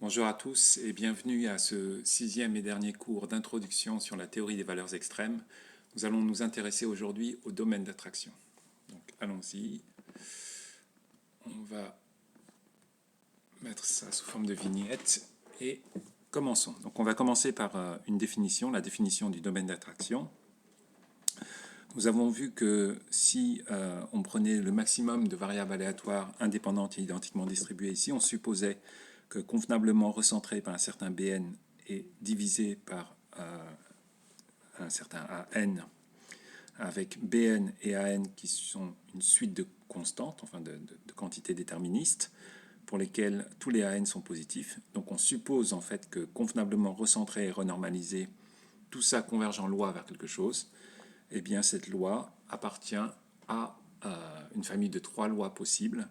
Bonjour à tous et bienvenue à ce sixième et dernier cours d'introduction sur la théorie des valeurs extrêmes. Nous allons nous intéresser aujourd'hui au domaine d'attraction. Donc allons-y. On va mettre ça sous forme de vignette et commençons. Donc on va commencer par une définition, la définition du domaine d'attraction. Nous avons vu que si on prenait le maximum de variables aléatoires indépendantes et identiquement distribuées ici, on supposait que convenablement recentré par un certain Bn est divisé par un certain An, avec Bn et An qui sont une suite de constantes, enfin de quantités déterministes, pour lesquelles tous les An sont positifs. Donc on suppose en fait que convenablement recentré et renormalisé, tout ça converge en loi vers quelque chose. Eh bien cette loi appartient à une famille de trois lois possibles,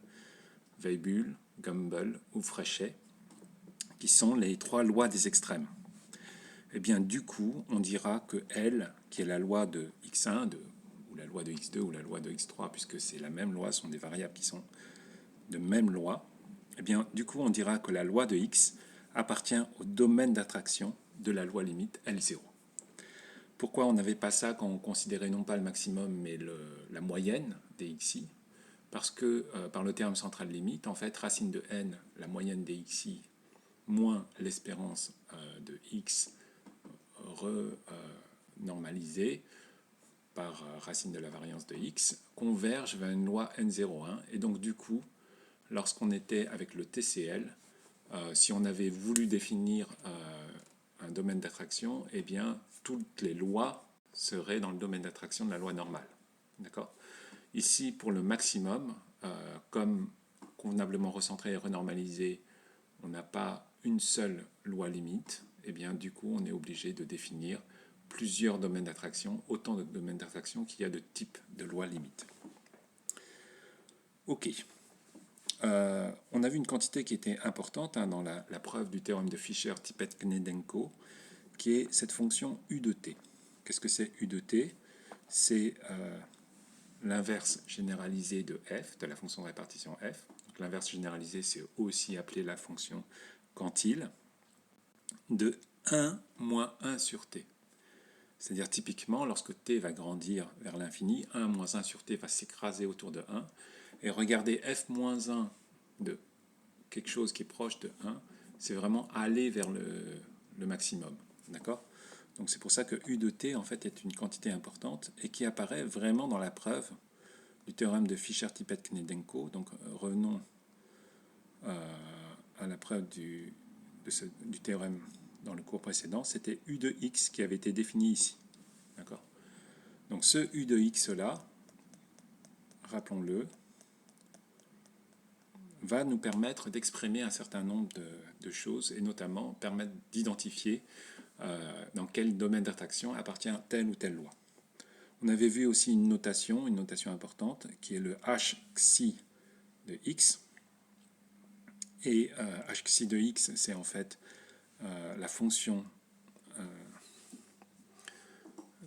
Weibull, Gumbel ou Fréchet, qui sont les trois lois des extrêmes. Eh bien, du coup, on dira que L, qui est la loi de x1, ou la loi de x2, ou la loi de x3, puisque c'est la même loi, sont des variables qui sont de même loi, eh bien, du coup, on dira que la loi de x appartient au domaine d'attraction de la loi limite L0. Pourquoi on n'avait pas ça quand on considérait non pas le maximum, mais la moyenne des xi? Parce que par le terme central limite, en fait, racine de n, la moyenne des xi, moins l'espérance de x renormalisée par racine de la variance de x, converge vers une loi N01. Et donc du coup, lorsqu'on était avec le TCL, si on avait voulu définir un domaine d'attraction, eh bien toutes les lois seraient dans le domaine d'attraction de la loi normale. D'accord ? Ici, pour le maximum, comme convenablement recentré et renormalisé, on n'a pas une seule loi limite, et bien du coup on est obligé de définir plusieurs domaines d'attraction, autant de domaines d'attraction qu'il y a de types de loi limite. Ok. On a vu une quantité qui était importante dans la preuve du théorème de Fischer-Tippett-Gnedenko, qui est cette fonction u de t. Qu'est-ce que c'est u de t? C'est l'inverse généralisé de f, de la fonction de répartition f. Donc, l'inverse généralisé, c'est aussi appelé la fonction quantile de 1 moins 1 sur t. C'est-à-dire typiquement, lorsque t va grandir vers l'infini, 1 moins 1 sur t va s'écraser autour de 1. Et regardez f moins 1 de quelque chose qui est proche de 1, c'est vraiment aller vers le maximum. D'accord ? Donc c'est pour ça que u de t en fait est une quantité importante et qui apparaît vraiment dans la preuve du théorème de Fischer-Tippett-Gnedenko. Donc revenons à la preuve du théorème dans le cours précédent. C'était u de x qui avait été défini ici. D'accord ? Donc ce u de x là, rappelons-le, va nous permettre d'exprimer un certain nombre de choses et notamment permettre d'identifier dans quel domaine d'attraction appartient telle ou telle loi. On avait vu aussi une notation importante, qui est le h xi de x. Et h xi de x, c'est en fait la fonction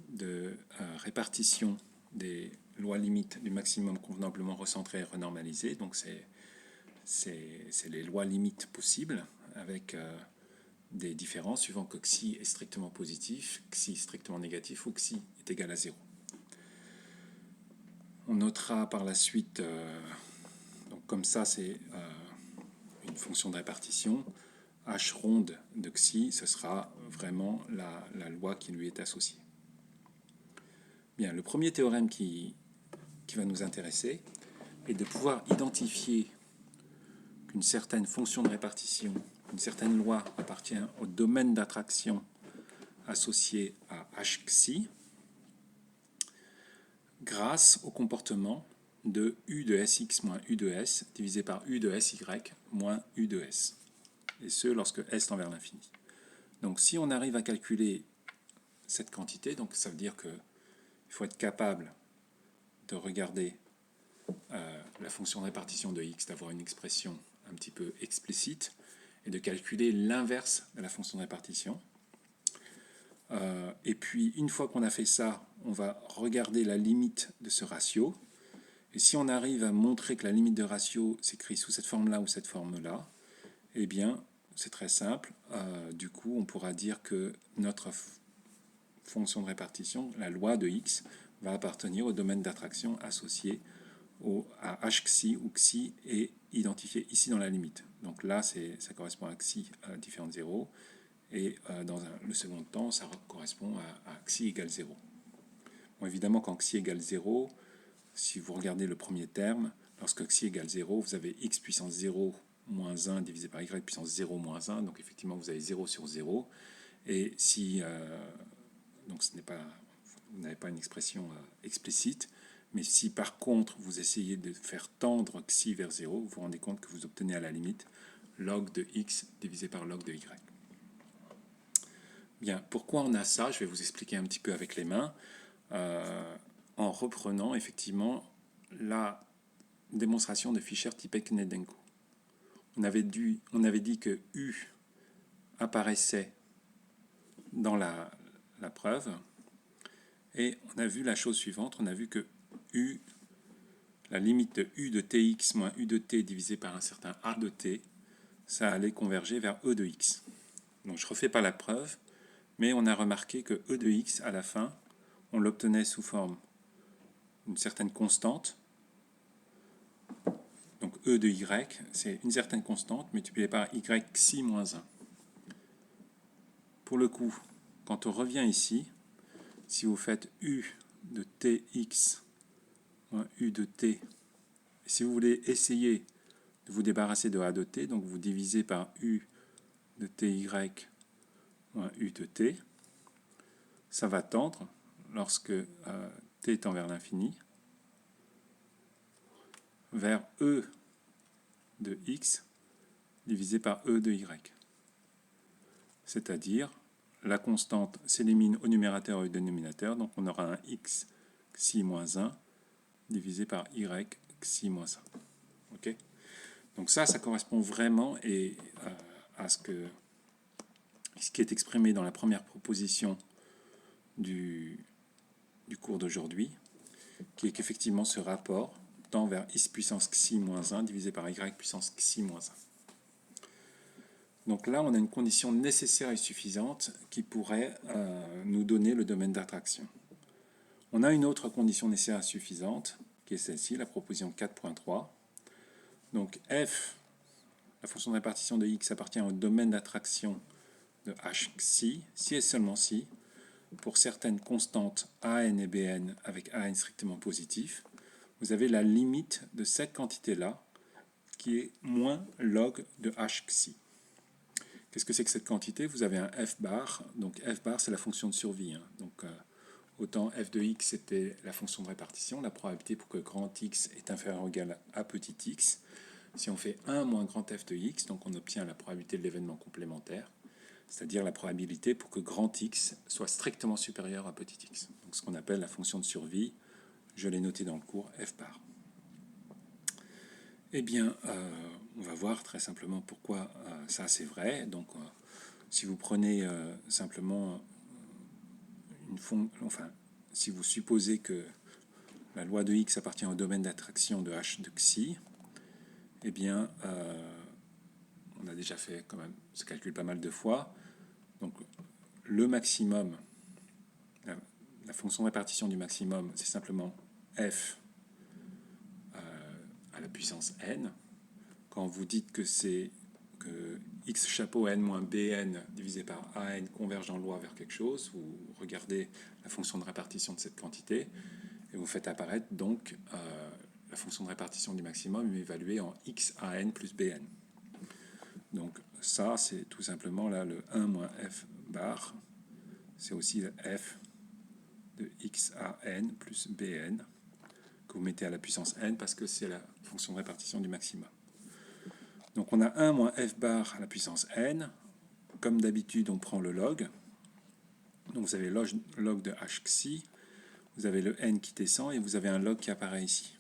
de répartition des lois limites du maximum convenablement recentré et renormalisé. Donc c'est les lois limites possibles avec des différences suivant que xi est strictement positif, xi strictement négatif ou xi est égal à 0. On notera par la suite, donc comme ça c'est une fonction de répartition, h ronde de xi, ce sera vraiment la loi qui lui est associée. Bien, le premier théorème qui va nous intéresser est de pouvoir identifier qu'une certaine fonction de répartition, une certaine loi appartient au domaine d'attraction associé à h xi grâce au comportement de u de sx moins u de s divisé par u de sy moins u de s. Et ce, lorsque s tend vers l'infini. Donc si on arrive à calculer cette quantité, donc ça veut dire qu'il faut être capable de regarder la fonction de répartition de x, d'avoir une expression un petit peu explicite, et de calculer l'inverse de la fonction de répartition. Et puis, une fois qu'on a fait ça, on va regarder la limite de ce ratio. Et si on arrive à montrer que la limite de ratio s'écrit sous cette forme-là ou cette forme-là, eh bien, c'est très simple. Du coup, on pourra dire que notre fonction de répartition, la loi de x, va appartenir au domaine d'attraction associé à hxi, où xi est identifié ici dans la limite. Donc là, ça correspond à xi différent de 0, et dans le second temps, ça correspond à xi égale 0. Bon, évidemment, quand xi égale 0, si vous regardez le premier terme, lorsque xi égale 0, vous avez x puissance 0 moins 1 divisé par y puissance 0 moins 1, donc effectivement, vous avez 0 sur 0, et si... donc vous n'avez pas une expression explicite, mais si par contre vous essayez de faire tendre xi vers 0, vous vous rendez compte que vous obtenez à la limite log de x divisé par log de y. Bien, pourquoi on a ça? Je vais vous expliquer un petit peu avec les mains, en reprenant effectivement la démonstration de Fischer-Tippek-Gnedenko. On avait dit que U apparaissait dans la preuve, et on a vu la chose suivante, on a vu que U, la limite de U de Tx moins U de T divisé par un certain A de T, ça allait converger vers E de X. Donc je ne refais pas la preuve, mais on a remarqué que E de X, à la fin, on l'obtenait sous forme d'une certaine constante. Donc E de Y, c'est une certaine constante multipliée par Y xi moins 1. Pour le coup, quand on revient ici, si vous faites U de Tx moins U de T, si vous voulez essayer de vous débarrasser de A de T, donc vous divisez par U de Ty moins U de T, ça va tendre, lorsque T tend vers l'infini, vers E de X divisé par E de Y. C'est-à-dire, la constante s'élimine au numérateur et au dénominateur, donc on aura un X xi moins 1 divisé par Y xi moins 1. Okay, donc ça correspond vraiment à ce qui est exprimé dans la première proposition du cours d'aujourd'hui, qui est qu'effectivement ce rapport tend vers x puissance xi moins 1 divisé par y puissance xi moins 1. Donc là, on a une condition nécessaire et suffisante qui pourrait nous donner le domaine d'attraction. On a une autre condition nécessaire et suffisante, qui est celle-ci, la proposition 4.3. Donc f, la fonction de répartition de x, appartient au domaine d'attraction de h xi, si et seulement si, pour certaines constantes an et bn avec an strictement positif, vous avez la limite de cette quantité-là, qui est moins log de h xi. Qu'est-ce que c'est que cette quantité? Vous avez un f bar, donc f bar c'est la fonction de survie. Donc autant f de x c'était la fonction de répartition, la probabilité pour que grand x est inférieur ou égal à petit x. Si on fait 1 moins grand f de x, donc on obtient la probabilité de l'événement complémentaire, c'est-à-dire la probabilité pour que grand x soit strictement supérieur à petit x. Donc ce qu'on appelle la fonction de survie, je l'ai noté dans le cours, f bar. Eh bien, on va voir très simplement pourquoi ça c'est vrai. Donc, si vous prenez simplement si vous supposez que la loi de x appartient au domaine d'attraction de h de xi, eh bien, on a déjà fait quand même ce calcul pas mal de fois. Donc, le maximum, la fonction de répartition du maximum, c'est simplement f à la puissance n. Quand vous dites que c'est que x chapeau n moins bn divisé par an converge en loi vers quelque chose, vous regardez la fonction de répartition de cette quantité et vous faites apparaître donc la fonction de répartition du maximum évaluée en x an plus bn. Donc ça, c'est tout simplement là le 1 moins f bar, c'est aussi le f de x an plus bn que vous mettez à la puissance n parce que c'est la fonction de répartition du maximum. Donc on a 1 moins f bar à la puissance n. Comme d'habitude, on prend le log. Donc vous avez log de h xi, vous avez le n qui descend et vous avez un log qui apparaît ici.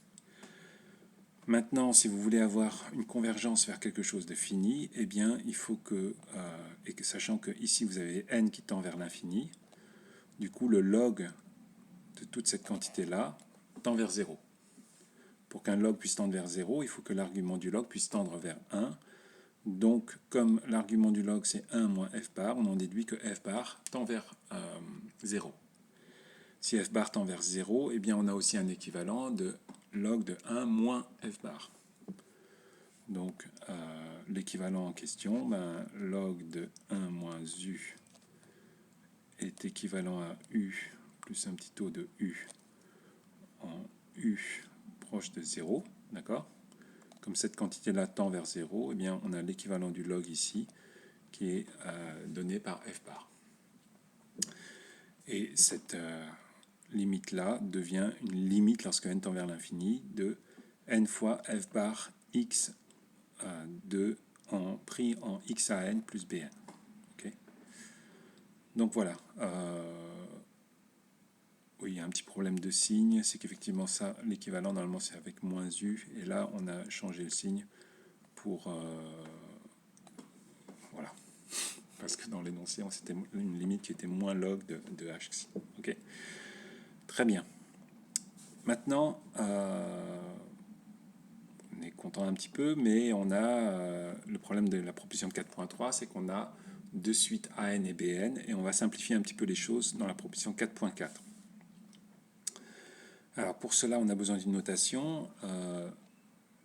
Maintenant, si vous voulez avoir une convergence vers quelque chose de fini, eh bien, il faut que, sachant que ici vous avez n qui tend vers l'infini, du coup le log de toute cette quantité-là tend vers 0. Pour qu'un log puisse tendre vers 0, il faut que l'argument du log puisse tendre vers 1. Donc, comme l'argument du log c'est 1 moins f bar, on en déduit que f bar tend vers 0. Si f bar tend vers 0, eh bien on a aussi un équivalent de log de 1 moins f bar. Donc, l'équivalent en question, log de 1 moins u est équivalent à u plus un petit taux de u en u proche de 0, d'accord? Comme cette quantité-là tend vers 0, eh bien, on a l'équivalent du log ici, qui est donné par f bar. Et cette limite-là devient une limite, lorsque n tend vers l'infini, de n fois f bar x pris en x à n plus bn. Okay. Donc voilà. Oui, il y a un petit problème de signe, c'est qu'effectivement ça, l'équivalent normalement c'est avec moins u, et là on a changé le signe pour... voilà. Parce que dans l'énoncé, c'était une limite qui était moins log de h. Ok. Très bien. Maintenant, on est content un petit peu, mais on a le problème de la proposition de 4.3, c'est qu'on a de suite AN et BN, et on va simplifier un petit peu les choses dans la proposition 4.4. Alors pour cela, on a besoin d'une notation.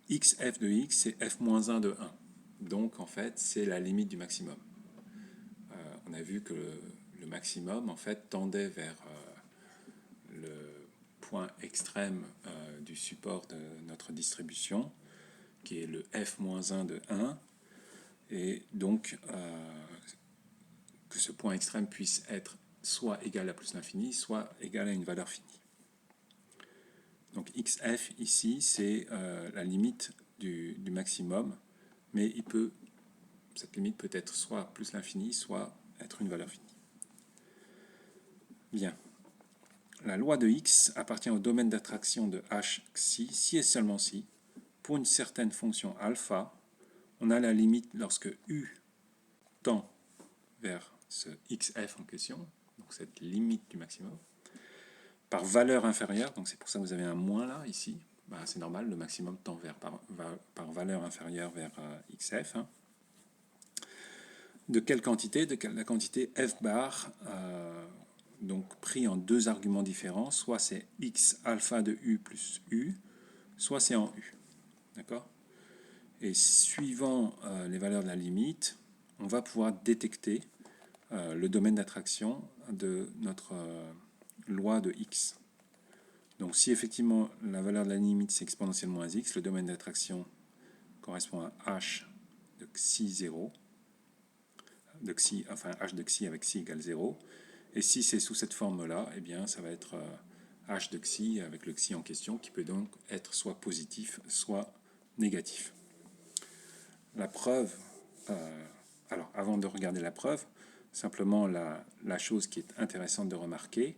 XF de x, c'est f-1 de 1. Donc en fait, c'est la limite du maximum. On a vu que le maximum en fait tendait vers le point extrême du support de notre distribution, qui est le f-1 de 1, et donc que ce point extrême puisse être soit égal à plus l'infini, soit égal à une valeur finie. Donc xf ici, c'est la limite du maximum, mais cette limite peut être soit plus l'infini, soit être une valeur finie. Bien. La loi de x appartient au domaine d'attraction de h xi, si et seulement si, pour une certaine fonction alpha, on a la limite lorsque u tend vers ce xf en question, donc cette limite du maximum, par valeur inférieure, donc c'est pour ça que vous avez un moins là, ici, c'est normal, le maximum tend par valeur inférieure vers xf. Hein. De quelle quantité? De la quantité f bar, donc pris en deux arguments différents, soit c'est x alpha de u plus u, soit c'est en u. D'accord? Et suivant les valeurs de la limite, on va pouvoir détecter le domaine d'attraction de notre loi de x. Donc si effectivement la valeur de la limite c'est exponentielle moins x, le domaine d'attraction correspond à h de xi 0, h de xi avec xi égale 0. Et si c'est sous cette forme-là, eh bien ça va être h de xi avec le xi en question, qui peut donc être soit positif, soit négatif. La preuve, alors avant de regarder la preuve, simplement la chose qui est intéressante de remarquer,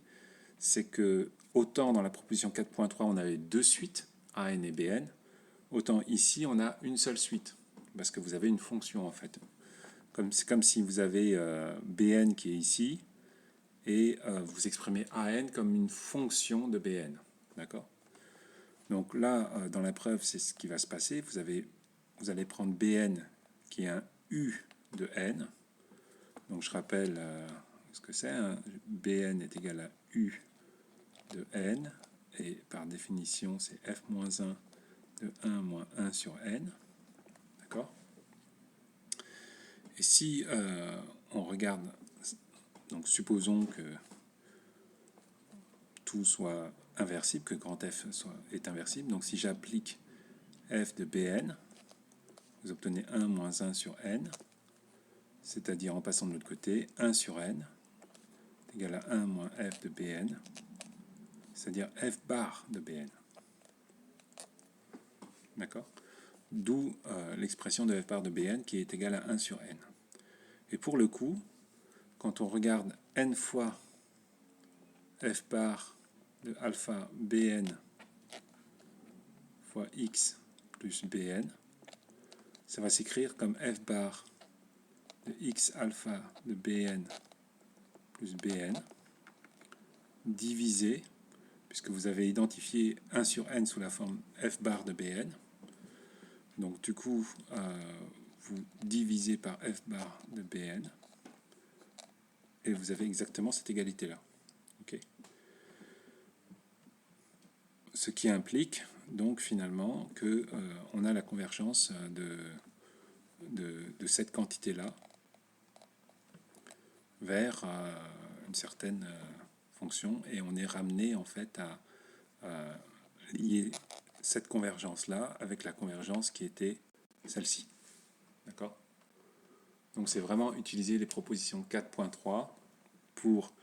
c'est que autant dans la proposition 4.3 on avait deux suites, AN et BN, autant ici on a une seule suite, parce que vous avez une fonction en fait. C'est comme si vous avez BN qui est ici, et vous exprimez AN comme une fonction de BN. D'accord? Donc là, dans la preuve, c'est ce qui va se passer. Vous allez prendre BN qui est un U de N. Donc je rappelle ce que c'est. Hein. BN est égal à U de N. Et par définition, c'est F-1 de 1 moins 1 sur N. D'accord? Et si on regarde, donc supposons que tout soit inversible, que grand F est inversible. Donc si j'applique F de Bn, vous obtenez 1 moins 1 sur n, c'est-à-dire en passant de l'autre côté, 1 sur n est égal à 1 moins f de Bn, c'est-à-dire f bar de Bn. D'accord? D'où l'expression de f bar de Bn qui est égale à 1 sur n. Et pour le coup, quand on regarde n fois f bar de alpha Bn fois x plus Bn, ça va s'écrire comme f bar de x alpha de Bn plus Bn divisé, puisque vous avez identifié 1 sur n sous la forme f bar de Bn. Donc du coup, vous divisez par f bar de Bn, et vous avez exactement cette égalité-là. Okay. Ce qui implique donc finalement que on a la convergence de cette quantité-là vers une certaine fonction, et on est ramené en fait à lier cette convergence-là avec la convergence qui était celle-ci. D'accord ? Donc c'est vraiment utiliser les propositions 4.3 pour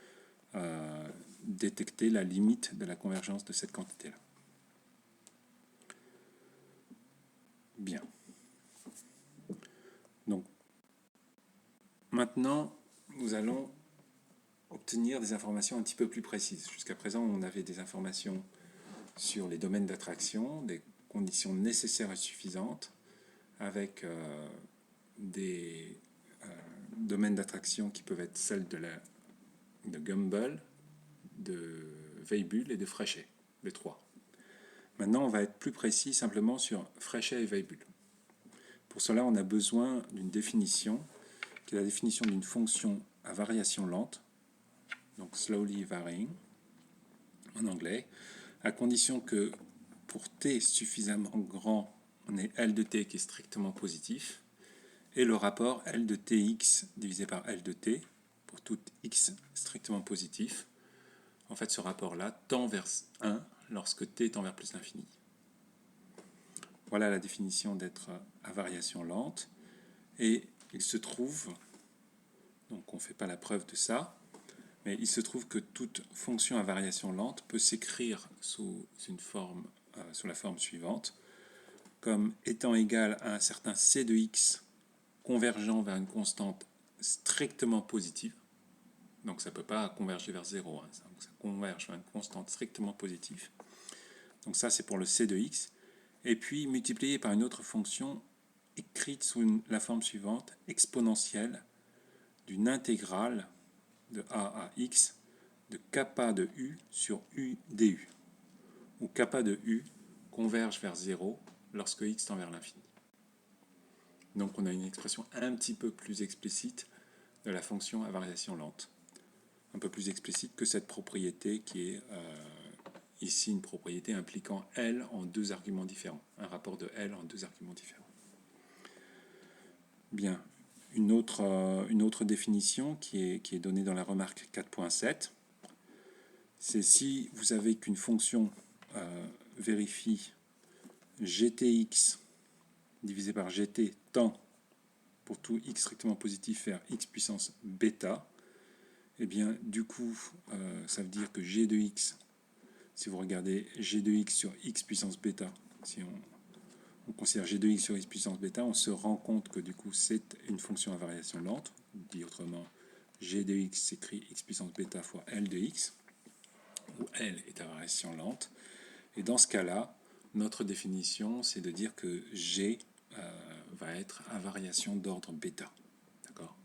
détecter la limite de la convergence de cette quantité-là. Bien. Donc maintenant, nous allons obtenir des informations un petit peu plus précises. Jusqu'à présent, on avait des informations sur les domaines d'attraction, des conditions nécessaires et suffisantes, avec des domaines d'attraction qui peuvent être celles de Gumbel, de Weibull et de Frechet, les trois. Maintenant, on va être plus précis simplement sur Frechet et Weibull. Pour cela, on a besoin d'une définition, qui est la définition d'une fonction à variation lente, donc slowly varying, en anglais, à condition que pour t suffisamment grand, on ait L de t qui est strictement positif, et le rapport L de tx divisé par L de t, pour tout x strictement positif. En fait, ce rapport-là tend vers 1 lorsque t tend vers plus l'infini. Voilà la définition d'être à variation lente. Et il se trouve, donc on ne fait pas la preuve de ça, mais il se trouve que toute fonction à variation lente peut s'écrire sous la forme suivante, comme étant égale à un certain c de x convergeant vers une constante strictement positive. Donc ça ne peut pas converger vers 0, hein, ça converge vers une constante strictement positive. Donc ça c'est pour le c de x. Et puis multiplié par une autre fonction écrite sous la forme suivante, exponentielle d'une intégrale de a à x de kappa de u sur u du, où kappa de u converge vers 0 lorsque x tend vers l'infini. Donc on a une expression un petit peu plus explicite de la fonction à variation lente. Un peu plus explicite que cette propriété qui est ici une propriété impliquant L en deux arguments différents. Un rapport de L en deux arguments différents. Bien. Une autre définition qui est donnée dans la remarque 4.7, c'est si vous avez qu'une fonction vérifie gtx divisé par gt tend pour tout x strictement positif vers x puissance bêta, et bien du coup ça veut dire que g de x, si vous regardez g de x sur x puissance bêta, si on considère g de x sur x puissance bêta, on se rend compte que du coup c'est une fonction à variation lente. Dit autrement, g de x s'écrit x puissance bêta fois L de x, où L est à variation lente. Et dans ce cas-là, notre définition, c'est de dire que g va être à variation d'ordre bêta. D'accord ?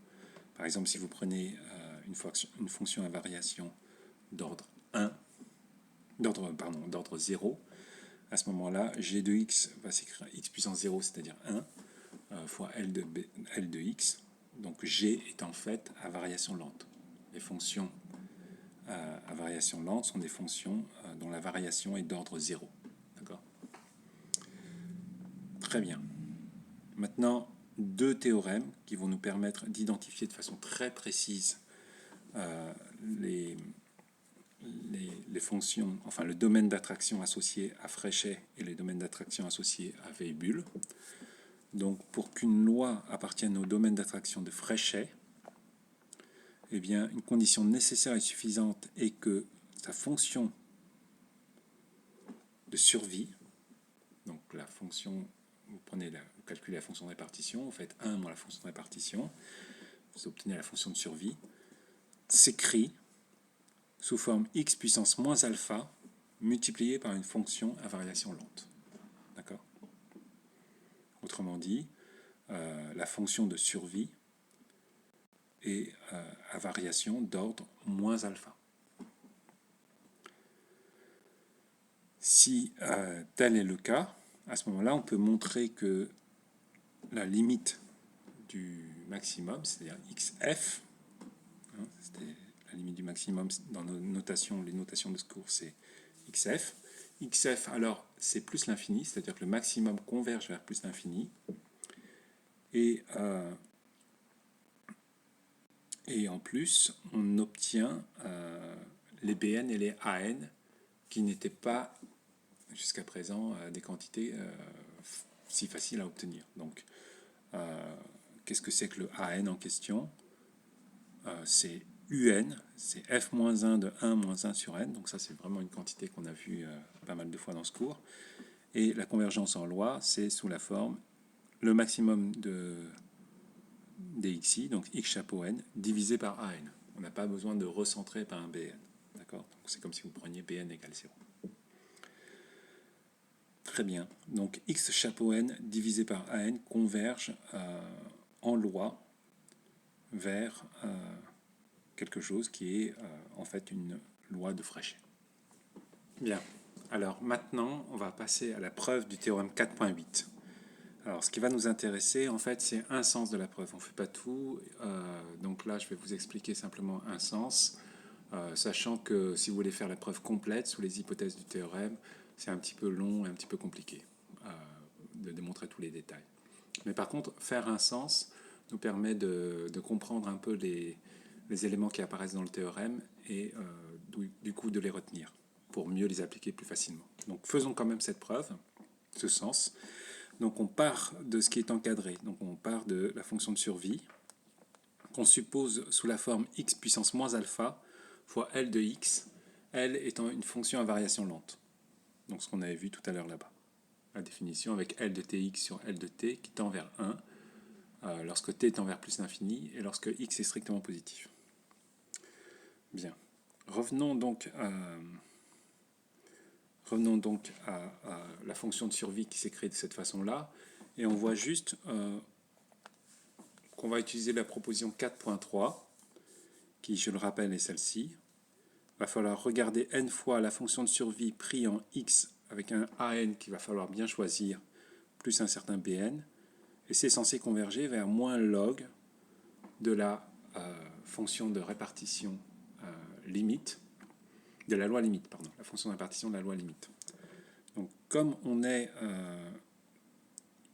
Par exemple, si vous prenez une fonction à variation d'ordre 1, d'ordre 0, à ce moment-là, g de x va s'écrire x puissance 0, c'est-à-dire 1, fois L de x. Donc g est en fait à variation lente. Les fonctions à variation lente sont des fonctions dont la variation est d'ordre 0. D'accord ? Très bien. Maintenant, deux théorèmes qui vont nous permettre d'identifier de façon très précise les fonctions, enfin le domaine d'attraction associé à Frechet et les domaines d'attraction associés à Weibull. Donc, pour qu'une loi appartienne au domaine d'attraction de Frechet, eh bien, une condition nécessaire et suffisante est que sa fonction de survie, donc la fonction, vous calculez la fonction de répartition, vous faites 1 moins la fonction de répartition, vous obtenez la fonction de survie, s'écrit sous forme x puissance moins alpha multiplié par une fonction à variation lente. D'accord ? Autrement dit, la fonction de survie est à variation d'ordre moins alpha. Si tel est le cas, à ce moment-là, on peut montrer que la limite du maximum, c'est-à-dire xf. Hein, c'était la limite du maximum dans nos notations, les notations de ce cours, c'est xf. Xf, alors, c'est plus l'infini, c'est-à-dire que le maximum converge vers plus l'infini. Et en plus, on obtient les Bn et les An qui n'étaient pas jusqu'à présent des quantités si faciles à obtenir. Donc, qu'est-ce que c'est que le An en question? C'est Un, c'est f-1 de 1 moins 1 sur n. Donc ça, c'est vraiment une quantité qu'on a vue pas mal de fois dans ce cours. Et la convergence en loi, c'est sous la forme le maximum des xi, donc x chapeau n, divisé par an. On n'a pas besoin de recentrer par un bn. D'accord? Donc c'est comme si vous preniez bn égale 0. Très bien. Donc x chapeau n divisé par an converge en loi vers quelque chose qui est en fait une loi de Fréchet. Bien. Alors maintenant, on va passer à la preuve du théorème 4.8. Alors, ce qui va nous intéresser, en fait, c'est un sens de la preuve. On ne fait pas tout. Donc là, je vais vous expliquer simplement un sens, sachant que si vous voulez faire la preuve complète sous les hypothèses du théorème, c'est un petit peu long et un petit peu compliqué de démontrer tous les détails. Mais par contre, faire un sens nous permet de comprendre un peu les éléments qui apparaissent dans le théorème et du coup de les retenir pour mieux les appliquer plus facilement. Donc faisons quand même cette preuve, ce sens. Donc on part de ce qui est encadré. Donc on part de la fonction de survie qu'on suppose sous la forme x puissance moins alpha fois L de x, L étant une fonction à variation lente. Donc ce qu'on avait vu tout à l'heure là-bas. La définition avec L de tx sur L de t qui tend vers 1 lorsque t tend vers plus l'infini et lorsque x est strictement positif. Bien. Revenons donc à la fonction de survie qui s'écrit de cette façon-là. Et on voit juste qu'on va utiliser la proposition 4.3, qui, je le rappelle, est celle-ci. Il va falloir regarder n fois la fonction de survie pris en x avec un an qu'il va falloir bien choisir, plus un certain bn. Et c'est censé converger vers moins log de la fonction de répartition limite, de la loi limite, pardon, la fonction de répartition de la loi limite. Donc, comme on est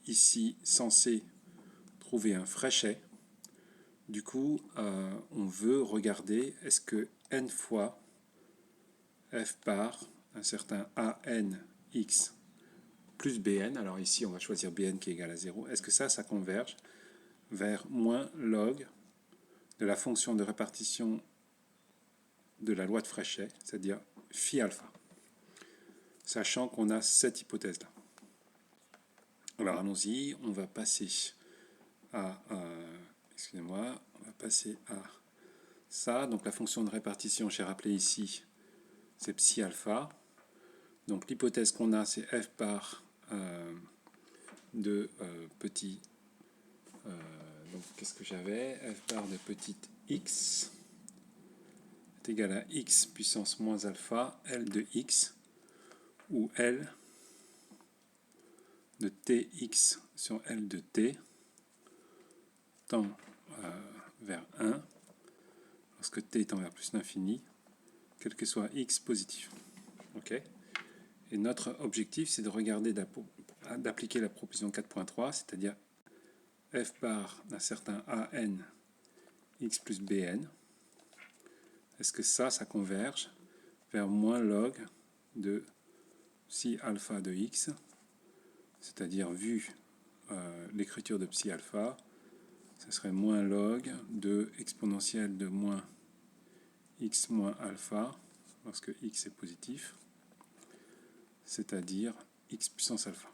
ici censé trouver un Fréchet, du coup, on veut regarder est-ce que n fois f bar, un certain an x plus bn, alors ici on va choisir bn qui est égal à 0, est-ce que ça converge vers moins log de la fonction de répartition de la loi de Fréchet, c'est-à-dire phi alpha, sachant qu'on a cette hypothèse-là. Alors allons-y, on va passer à on va passer à ça. Donc la fonction de répartition, j'ai rappelé ici, c'est psi alpha. Donc l'hypothèse qu'on a, c'est f bar de petit. Donc qu'est-ce que j'avais? F bar de petite x est égal à x puissance moins alpha, L de x, où L de tx sur L de t tend vers 1 lorsque t tend vers plus l'infini, quel que soit x positif. Okay. Et notre objectif, c'est de regarder, d'appliquer la proposition 4.3, c'est-à-dire f bar d'un certain an x plus bn. Est-ce que ça converge vers moins log de psi alpha de x, c'est-à-dire vu l'écriture de psi alpha, ça serait moins log de exponentielle de moins x moins alpha lorsque x est positif, c'est-à-dire x puissance alpha.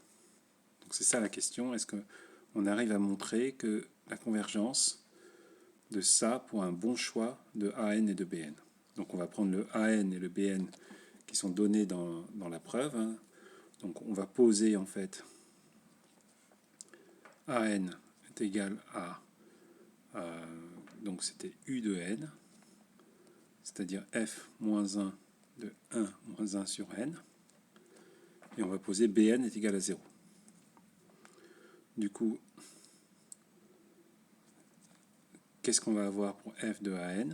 Donc c'est ça la question, est-ce qu'on arrive à montrer que la convergence de ça pour un bon choix de an et de bn. Donc on va prendre le an et le bn qui sont donnés dans la preuve. Hein. Donc on va poser en fait an est égal à donc c'était u de n, c'est-à-dire f moins 1 de 1 moins 1 sur n. Et on va poser bn est égal à 0. Du coup, qu'est-ce qu'on va avoir pour f de AN?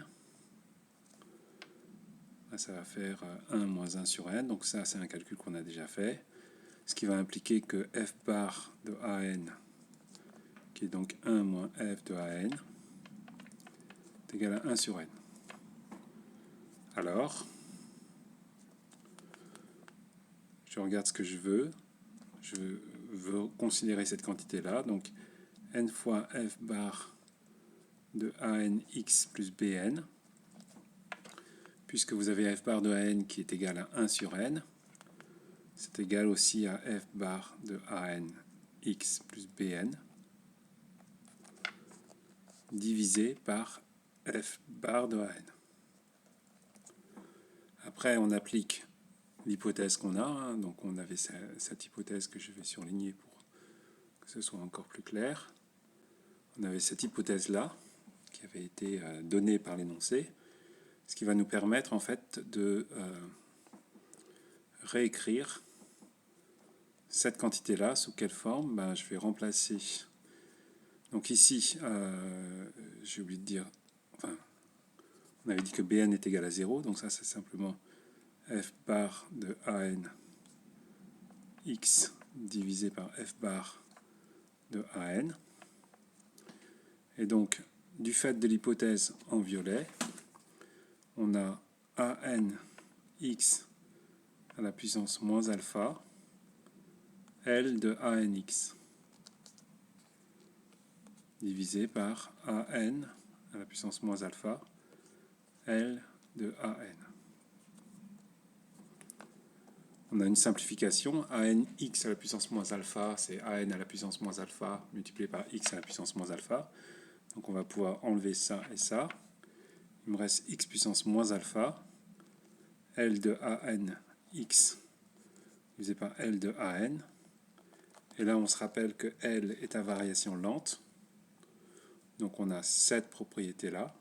Là, ça va faire 1 moins 1 sur n, donc ça c'est un calcul qu'on a déjà fait, ce qui va impliquer que f bar de AN, qui est donc 1 moins f de AN, est égal à 1 sur n. Alors, je regarde ce que je veux considérer cette quantité-là, donc n fois f bar de ANX plus BN, puisque vous avez f bar de AN qui est égal à 1 sur n, c'est égal aussi à f bar de ANX plus BN, divisé par f bar de AN. Après, on applique l'hypothèse qu'on a, hein, donc on avait cette hypothèse que je vais surligner pour que ce soit encore plus clair. On avait cette hypothèse-là, qui avait été donnée par l'énoncé, ce qui va nous permettre en fait de réécrire cette quantité-là. Sous quelle forme? Je vais remplacer. Donc ici, j'ai oublié de dire, enfin, on avait dit que Bn est égal à 0, donc ça c'est simplement f bar de AN x divisé par f bar de AN. Et donc, du fait de l'hypothèse en violet, on a AN x à la puissance moins alpha, L de ANX, divisé par AN à la puissance moins alpha, L de AN. On a une simplification, ANX à la puissance moins alpha, c'est AN à la puissance moins alpha multiplié par x à la puissance moins alpha. Donc on va pouvoir enlever ça et ça. Il me reste x puissance moins alpha, L de AN x divisé par L de AN. Et là, on se rappelle que L est à variation lente. Donc on a cette propriété-là.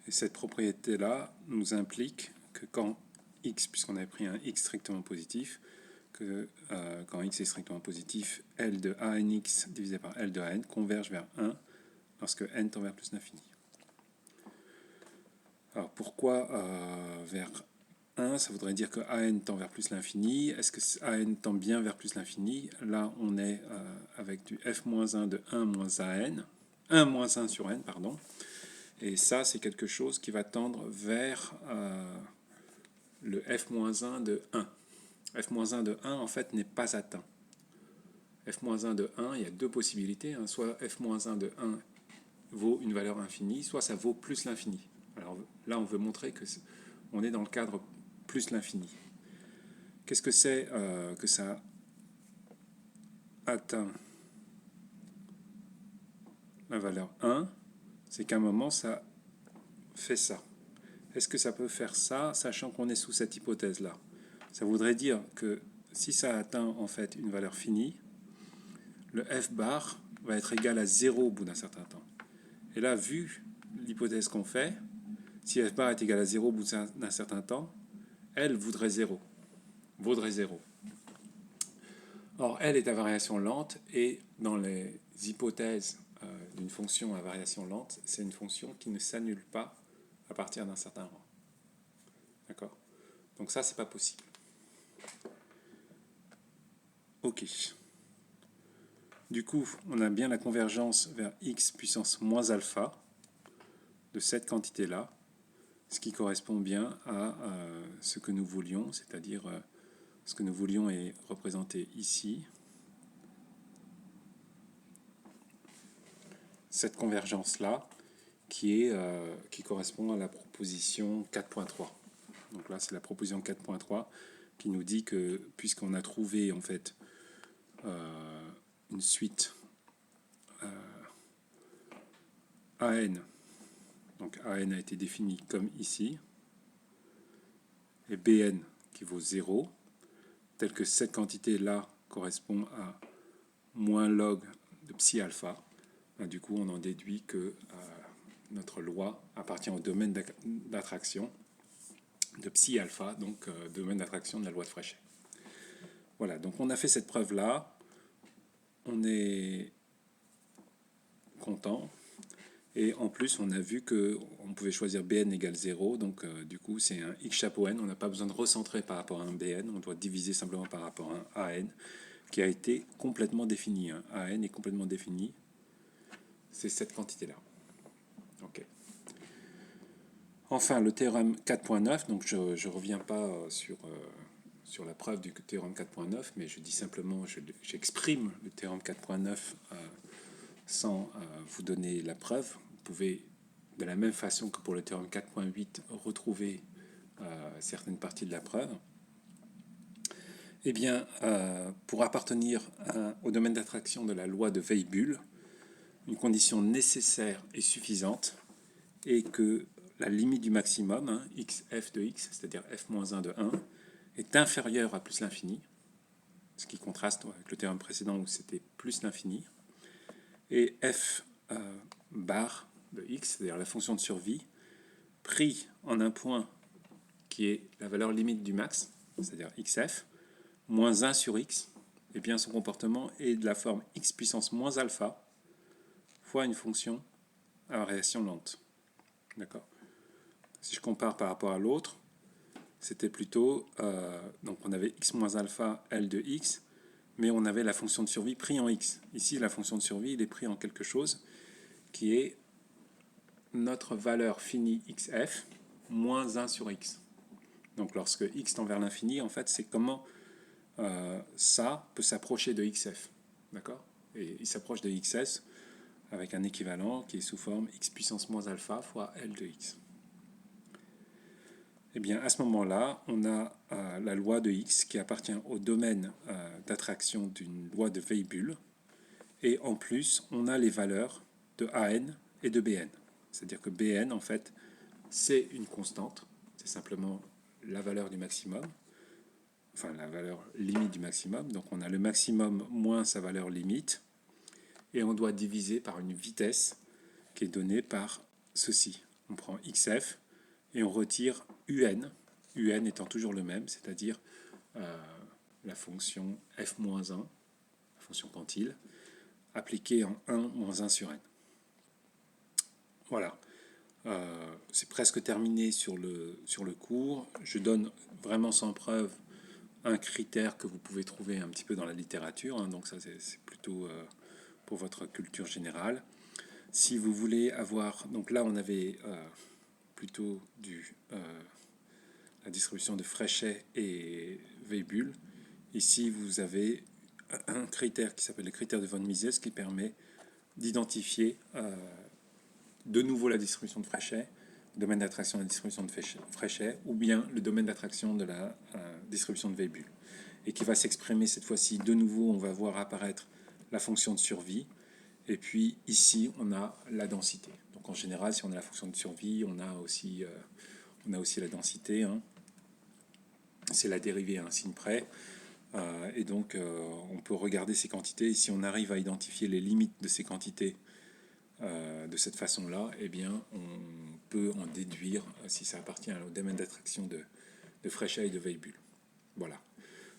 Et cette propriété-là nous implique que quand x, puisqu'on avait pris un x strictement positif, que quand x est strictement positif, L de ANX divisé par L de AN converge vers 1 lorsque n tend vers plus l'infini. Alors pourquoi vers 1, ça voudrait dire que AN tend vers plus l'infini. Est-ce que AN tend bien vers plus l'infini? Là, on est avec du f-1 de 1 moins AN, 1 moins 1 sur n, pardon. Et ça, c'est quelque chose qui va tendre vers le f-1 de 1. f-1 de 1, en fait, n'est pas atteint. f-1 de 1, il y a deux possibilités. Hein. Soit f-1 de 1 vaut une valeur infinie, soit ça vaut plus l'infini. Alors là, on veut montrer que on est dans le cadre plus l'infini. Qu'est-ce que c'est que ça atteint la valeur 1? C'est qu'à un moment, ça fait ça. Est-ce que ça peut faire ça, sachant qu'on est sous cette hypothèse-là? Ça voudrait dire que si ça atteint en fait une valeur finie, le f bar va être égal à 0 au bout d'un certain temps. Et là, vu l'hypothèse qu'on fait, si f bar est égal à 0 au bout d'un certain temps, L vaudrait 0. Or, L est à variation lente, et dans les hypothèses d'une fonction à variation lente, c'est une fonction qui ne s'annule pas à partir d'un certain rang. D'accord? Donc ça, c'est pas possible. Ok. Du coup, on a bien la convergence vers x puissance moins alpha de cette quantité-là, ce qui correspond bien à ce que nous voulions, c'est-à-dire ce que nous voulions est représenté ici. Cette convergence-là, qui correspond à la proposition 4.3. Donc là, c'est la proposition 4.3 qui nous dit que, puisqu'on a trouvé en fait une suite AN, donc AN a été défini comme ici, et BN qui vaut 0, tel que cette quantité-là correspond à moins log de psi alpha. Du coup, on en déduit que notre loi appartient au domaine d'attraction de psi alpha, donc domaine d'attraction de la loi de Fréchet. Voilà, donc on a fait cette preuve-là. On est content. Et en plus, on a vu qu'on pouvait choisir Bn égale 0, donc du coup, c'est un x chapeau n. On n'a pas besoin de recentrer par rapport à un Bn, on doit diviser simplement par rapport à un An, qui a été complètement défini. Hein. An est complètement défini. C'est cette quantité-là. Okay. Enfin, le théorème 4.9, donc je ne reviens pas sur la preuve du théorème 4.9, mais je dis simplement, j'exprime le théorème 4.9 sans vous donner la preuve. Vous pouvez, de la même façon que pour le théorème 4.8, retrouver certaines parties de la preuve. Eh bien, pour appartenir au domaine d'attraction de la loi de Weibull, une condition nécessaire et suffisante est que la limite du maximum, hein, xf de x, c'est-à-dire f-1 de 1, est inférieure à plus l'infini, ce qui contraste avec le théorème précédent où c'était plus l'infini, et f bar de x, c'est-à-dire la fonction de survie, pris en un point qui est la valeur limite du max, c'est-à-dire xf, moins 1 sur x, et bien son comportement est de la forme x puissance moins alpha fois une fonction à variation lente. D'accord ? Si je compare par rapport à l'autre, c'était plutôt, donc on avait x moins alpha L de x, mais on avait la fonction de survie pris en x. Ici, la fonction de survie, il est pris en quelque chose qui est notre valeur finie xf moins 1 sur x. Donc lorsque x tend vers l'infini, en fait, c'est comment ça peut s'approcher de xf. D'accord ? Et il s'approche de xs avec un équivalent qui est sous forme x puissance moins alpha fois L de x. Eh bien, à ce moment-là, on a la loi de x qui appartient au domaine d'attraction d'une loi de Weibull. Et en plus, on a les valeurs de An et de Bn. C'est-à-dire que Bn, en fait, c'est une constante. C'est simplement la valeur du maximum. Enfin, la valeur limite du maximum. Donc, on a le maximum moins sa valeur limite. Et on doit diviser par une vitesse qui est donnée par ceci. On prend xf et on retire un, un étant toujours le même, c'est-à-dire la fonction f-1, la fonction quantile, appliquée en 1 moins 1 sur n. Voilà. C'est presque terminé sur le cours. Je donne vraiment sans preuve un critère que vous pouvez trouver un petit peu dans la littérature, hein, donc ça c'est plutôt pour votre culture générale. Si vous voulez avoir, donc là on avait plutôt la distribution de Fréchet et Weibull. Ici vous avez un critère qui s'appelle le critère de von Mises qui permet d'identifier de nouveau la distribution de Fréchet, le domaine d'attraction de la distribution de Fréchet, ou bien le domaine d'attraction de la distribution de Weibull. Et qui va s'exprimer cette fois-ci de nouveau, on va voir apparaître la fonction de survie, et puis ici on a la densité. Donc en général, si on a la fonction de survie, on a aussi la densité, hein. C'est la dérivée à un signe près, et donc on peut regarder ces quantités, et si on arrive à identifier les limites de ces quantités de cette façon-là, eh bien, on peut en déduire si ça appartient au domaine d'attraction de Fréchet et de Weibull. Voilà.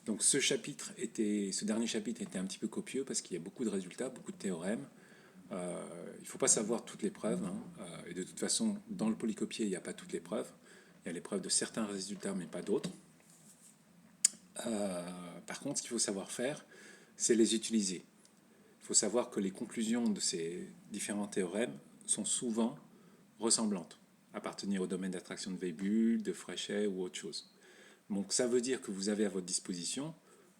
Donc ce dernier chapitre était un petit peu copieux parce qu'il y a beaucoup de résultats, beaucoup de théorèmes. Il ne faut pas savoir toutes les preuves, hein, et de toute façon, dans le polycopier, il n'y a pas toutes les preuves. Il y a les preuves de certains résultats, mais pas d'autres. Par contre, ce qu'il faut savoir faire, c'est les utiliser. Il faut savoir que les conclusions de ces différents théorèmes sont souvent ressemblantes, appartenir au domaine d'attraction de Weibull, de Fréchet ou autre chose. Donc ça veut dire que vous avez à votre disposition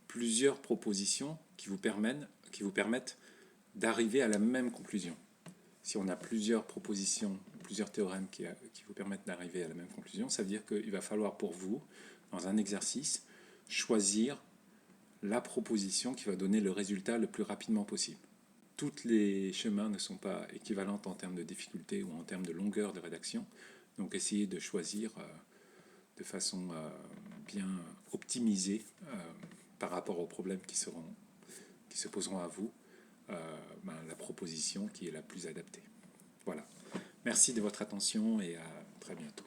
plusieurs propositions qui vous permettent d'arriver à la même conclusion. Si on a plusieurs propositions, plusieurs théorèmes qui vous permettent d'arriver à la même conclusion, ça veut dire qu'il va falloir pour vous, dans un exercice, choisir la proposition qui va donner le résultat le plus rapidement possible. Tous les chemins ne sont pas équivalents en termes de difficulté ou en termes de longueur de rédaction, donc essayez de choisir de façon bien optimisée par rapport aux problèmes qui se poseront à vous, la proposition qui est la plus adaptée. Voilà. Merci de votre attention et à très bientôt.